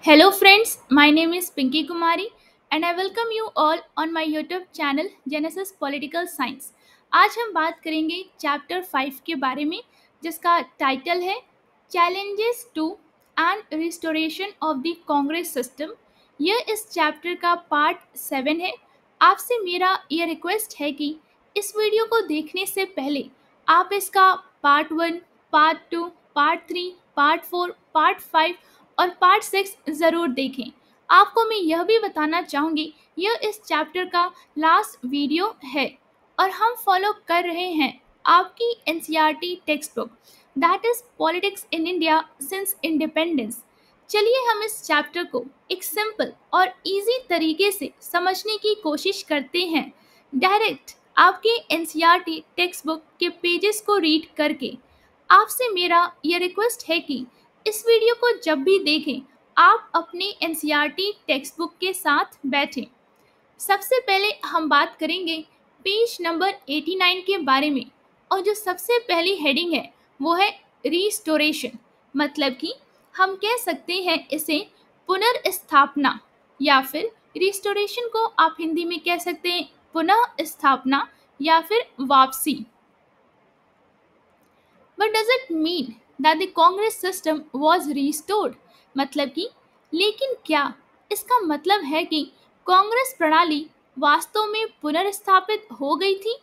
Hello friends, my name is Pinky Kumari and I welcome you all on my YouTube channel Genesis Political Science। आज हम बात करेंगे chapter 5 के बारे में जिसका टाइटल है challenges to and restoration of the Congress system. यह इस चैप्टर का पार्ट 7 है। आपसे मेरा ये रिक्वेस्ट है कि इस वीडियो को देखने से पहले आप इसका part 1, part 2, part 3, part 4, part 5 और पार्ट 6 ज़रूर देखें। आपको मैं यह भी बताना चाहूँगी यह इस चैप्टर का लास्ट वीडियो है और हम फॉलो कर रहे हैं आपकी NCERT text book that is politics in India since independence. चलिए हम इस चैप्टर को एक सिंपल और इजी तरीके से समझने की कोशिश करते हैं डायरेक्ट आपके एनसीईआरटी टेक्स्ट बुक के पेजेस को रीड करके। आपसे मेरा यह रिक्वेस्ट है कि इस वीडियो को जब भी देखें आप अपने एनसीईआरटी टेक्स्ट बुक के साथ बैठें। सबसे पहले हम बात करेंगे पेज नंबर 89 के बारे में और जो सबसे पहली हेडिंग है वो है रिस्टोरेशन। मतलब कि हम कह सकते हैं इसे पुनर्स्थापना या फिर रिस्टोरेशन को आप हिंदी में कह सकते हैं पुनः स्थापना या फिर वापसी। But does it mean that the Congress system was restored? मतलब कि लेकिन क्या इसका मतलब है कि कांग्रेस प्रणाली वास्तव में पुनर्स्थापित हो गई थी?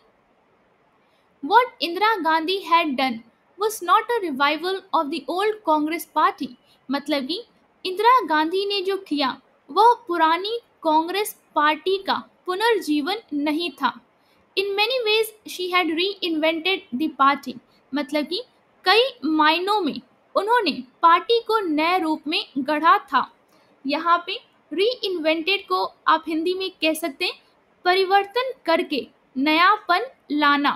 What Indira Gandhi had done was not a revival of the old Congress party. मतलब कि इंदिरा गांधी ने जो किया वह पुरानी कांग्रेस पार्टी का पुनर्जीवन नहीं था। In many ways she had reinvented the party. मतलब कि कई मायनों में उन्होंने पार्टी को नए रूप में गढ़ा था। यहाँ पे रीइन्वेंटेड को आप हिंदी में कह सकते हैं परिवर्तन करके नयापन लाना।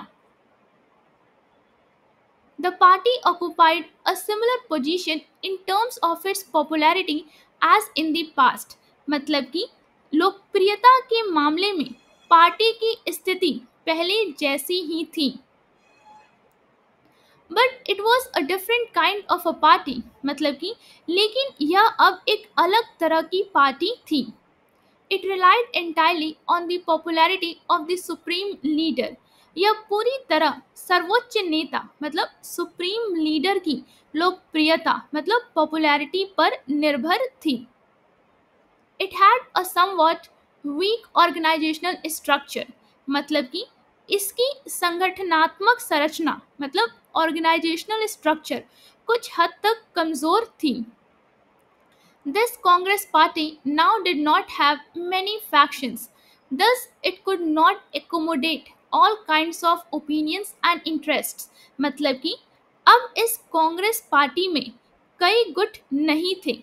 The party occupied a similar position in terms of its popularity as in the past. मतलब कि लोकप्रियता के मामले में पार्टी की स्थिति पहले जैसी ही थी। But it was a different kind of a party. मतलब कि लेकिन यह अब एक अलग तरह की पार्टी थी। It relied entirely on the popularity of the supreme leader. यह पूरी तरह सर्वोच्च नेता मतलब सुप्रीम लीडर की लोकप्रियता मतलब पॉपुलैरिटी पर निर्भर थी। It had a somewhat weak organisational structure. मतलब कि इसकी संगठनात्मक संरचना मतलब ऑर्गेनाइजेशनल स्ट्रक्चर कुछ हद तक कमजोर थी। This Congress party now did not have many factions, thus it could not accommodate all kinds of opinions and interests. मतलब कि अब इस कांग्रेस पार्टी में कई गुट नहीं थे,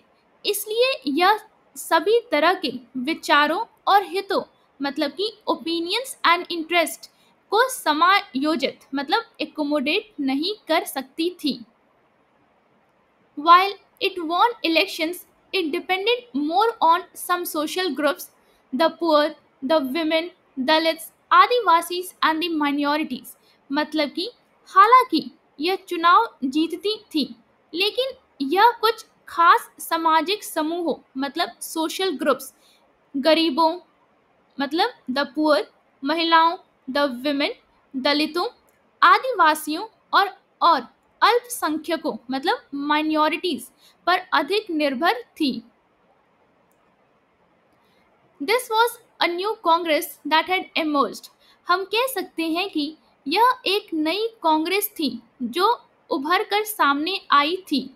इसलिए यह सभी तरह के विचारों और हितों मतलब कि ओपिनियंस एंड इंटरेस्ट को समायोजित मतलब एकोमोडेट नहीं कर सकती थी। While it won elections, it depended more on some social groups, the poor, the women, Dalits, Adivasis and the minorities। मतलब कि हालांकि यह चुनाव जीतती थी लेकिन यह कुछ खास सामाजिक समूहों मतलब सोशल ग्रुप्स, गरीबों मतलब द पुअर, महिलाओं द विमेन, दलितों, आदिवासियों और अल्पसंख्यकों मतलब माइनॉरिटीज पर अधिक निर्भर थी। This was a new Congress that had emerged। हम कह सकते हैं कि यह एक नई कांग्रेस थी जो उभर कर सामने आई थी।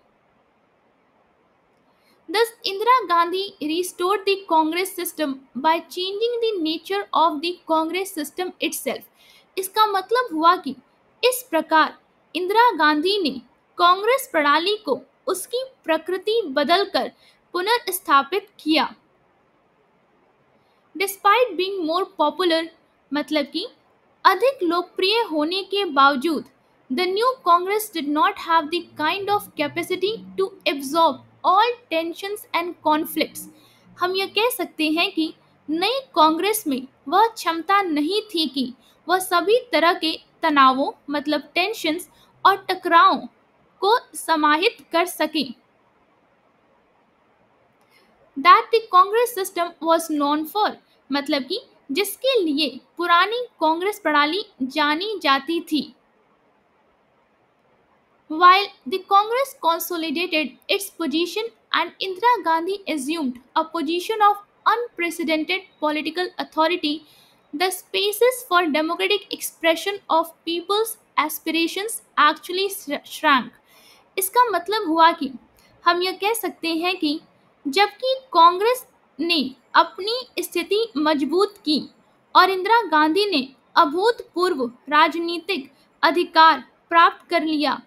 Thus, Indira Gandhi restored the Congress system by changing the nature of the Congress system itself। इसका मतलब हुआ कि इस प्रकार इंदिरा गांधी ने कांग्रेस प्रणाली को उसकी प्रकृति बदलकर पुनर्स्थापित किया। Despite being more popular मतलब कि अधिक लोकप्रिय होने के बावजूद the new Congress did not have the kind of capacity to absorb all tensions and conflicts। हम यह कह सकते हैं कि नई कांग्रेस में वह क्षमता नहीं थी कि वह सभी तरह के तनावों मतलब टेंशन्स और टकरावों को समाहित कर सके। That the Congress system was known for, मतलब कि जिसके लिए पुरानी कांग्रेस प्रणाली जानी जाती थी. While the Congress consolidated its position and Indira Gandhi assumed a position of unprecedented political authority, the spaces for democratic expression of people's aspirations actually shrank. इसका मतलब हुआ कि हम यह कह सकते हैं कि जबकि कांग्रेस ने अपनी स्थिति मजबूत की और इंदिरा गांधी ने अभूतपूर्व राजनीतिक अधिकार प्राप्त कर लिया,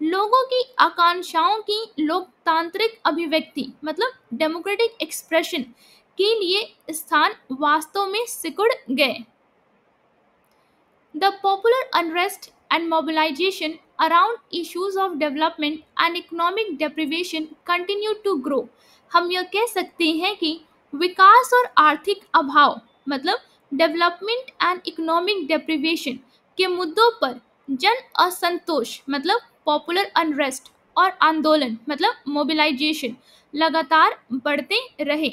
लोगों की आकांक्षाओं की लोकतांत्रिक अभिव्यक्ति मतलब डेमोक्रेटिक एक्सप्रेशन के लिए स्थान वास्तव में सिकुड़ गए. The popular unrest and mobilization around issues of development and economic deprivation continue to grow. हम यह कह सकते हैं कि विकास और आर्थिक अभाव मतलब डेवलपमेंट एंड इकोनॉमिक डेप्रिवेशन के मुद्दों पर जन असंतोष मतलब पॉपुलर अनरेस्ट और आंदोलन मतलब मोबिलाइजेशन लगातार बढ़ते रहे.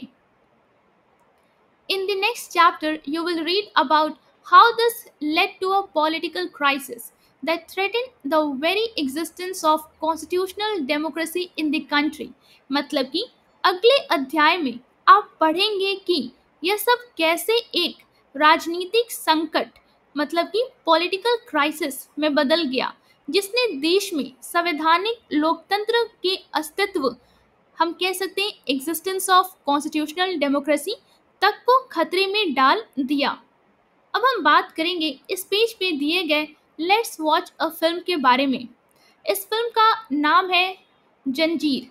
In the next chapter, you will read about how this led to a political crisis that threatened the very existence of constitutional democracy in the country. मतलब कि अगले अध्याय में आप पढ़ेंगे कि यह सब कैसे एक राजनीतिक संकट मतलब कि पॉलिटिकल क्राइसिस में बदल गया, जिसने देश में संवैधानिक लोकतंत्र के अस्तित्व, हम कह सकते हैं एग्जिस्टेंस ऑफ कॉन्स्टिट्यूशनल डेमोक्रेसी तक को खतरे में डाल दिया. अब हम बात करेंगे इस पेज पे दिए गए लेट्स वॉच अ फिल्म के बारे में. इस फिल्म का नाम है जंजीर.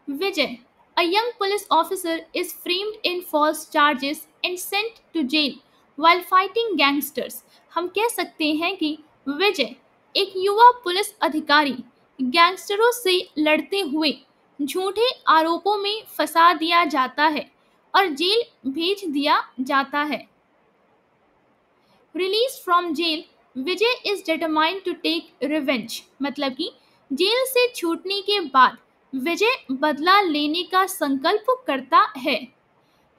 विजय, a young police officer, is framed in false charges and sent to jail while fighting gangsters. हम कह सकते हैं कि विजय, एक युवा पुलिस अधिकारी, गैंगस्टरों से लड़ते हुए झूठे आरोपों में फंसा दिया जाता है और जेल भेज दिया जाता है. Released from jail, Vijay is determined to take revenge. मतलब कि जेल से छूटने के बाद विजय बदला लेने का संकल्प करता है.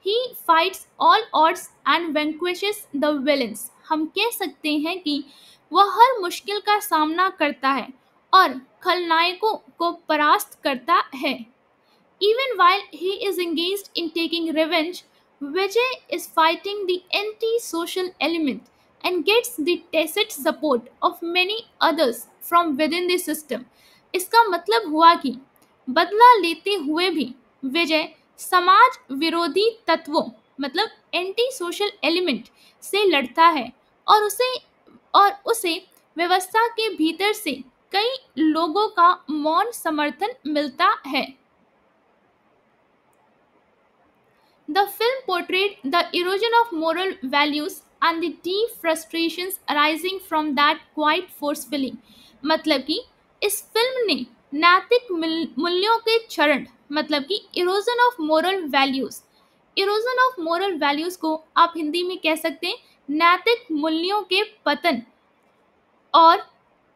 He fights all odds and vanquishes the villains. हम कह सकते हैं कि वह हर मुश्किल का सामना करता है और खलनायकों को परास्त करता है. Even while he is engaged in taking revenge, Vijay is fighting the anti-social element and gets the tacit support of many others from within the system. इसका मतलब हुआ कि बदला लेते हुए भी विजय समाज विरोधी तत्वों मतलब एंटी सोशल एलिमेंट से लड़ता है और उसे व्यवस्था के भीतर से कई लोगों का मौन समर्थन मिलता है. The film portrayed the erosion of moral values and the deep frustrations arising from that quite forcefully. मतलब कि इस फिल्म ने नैतिक मूल्यों के क्षरण मतलब कि इरोजन ऑफ मोरल वैल्यूज को आप हिंदी में कह सकते हैं नैतिक मूल्यों के पतन और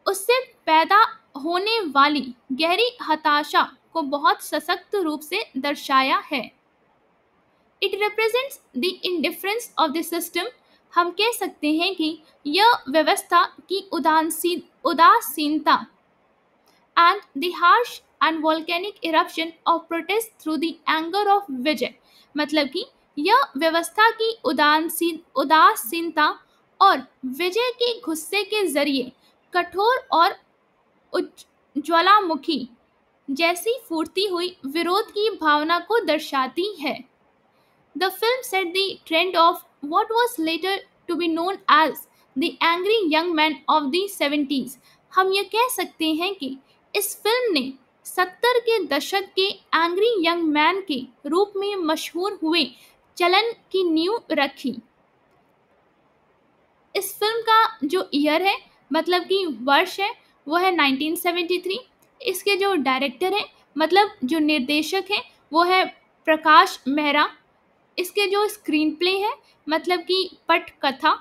उससे पैदा होने वाली गहरी हताशा को बहुत सशक्त रूप से दर्शाया है. It represents the indifference of the system. हम कह सकते हैं कि यह व्यवस्था की उदासीनता and the harsh and volcanic eruption of protest through the anger of Vijay. मतलब कि यह व्यवस्था की उदासीनता और विजय के गुस्से के जरिए कठोर और ज्वालामुखी जैसी फूटती हुई विरोध की भावना को दर्शाती है. The film set the trend of what was later to be known as the angry young man of the 70s. हम ये कह सकते हैं कि इस फिल्म ने 70 के दशक के एंग्री यंग मैन के रूप में मशहूर हुए चलन की नींव रखी. इस फिल्म का जो ईयर है मतलब कि वर्ष है वो है 1973. इसके जो डायरेक्टर हैं मतलब जो निर्देशक हैं वो है प्रकाश मेहरा. इसके जो स्क्रीन प्ले है मतलब कि पटकथा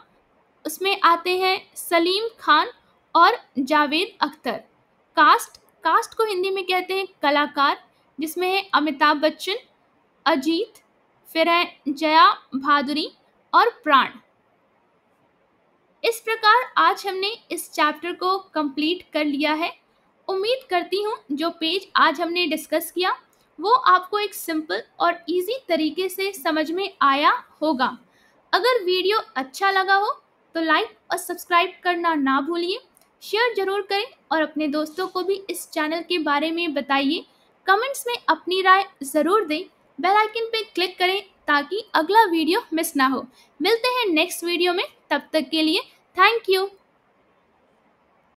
उसमें आते हैं सलीम खान और जावेद अख्तर. कास्ट को हिंदी में कहते हैं कलाकार. जिसमें है अमिताभ बच्चन, अजीत, फिर है जया भादुरी और प्राण। इस प्रकार आज हमने इस चैप्टर को कंप्लीट कर लिया है। उम्मीद करती हूँ जो पेज आज हमने डिस्कस किया वो आपको एक सिंपल और इजी तरीके से समझ में आया होगा। अगर वीडियो अच्छा लगा हो तो लाइक और सब्सक्राइब करना ना भूलिए, शेयर जरूर करें और अपने दोस्तों को भी इस चैनल के बारे में बताइए। कमेंट्स में अपनी राय ज़रूर दें, बेल आइकन पे क्लिक करें ताकि अगला वीडियो मिस ना हो। मिलते हैं नेक्स्ट वीडियो में, तब तक के लिए थैंक यू।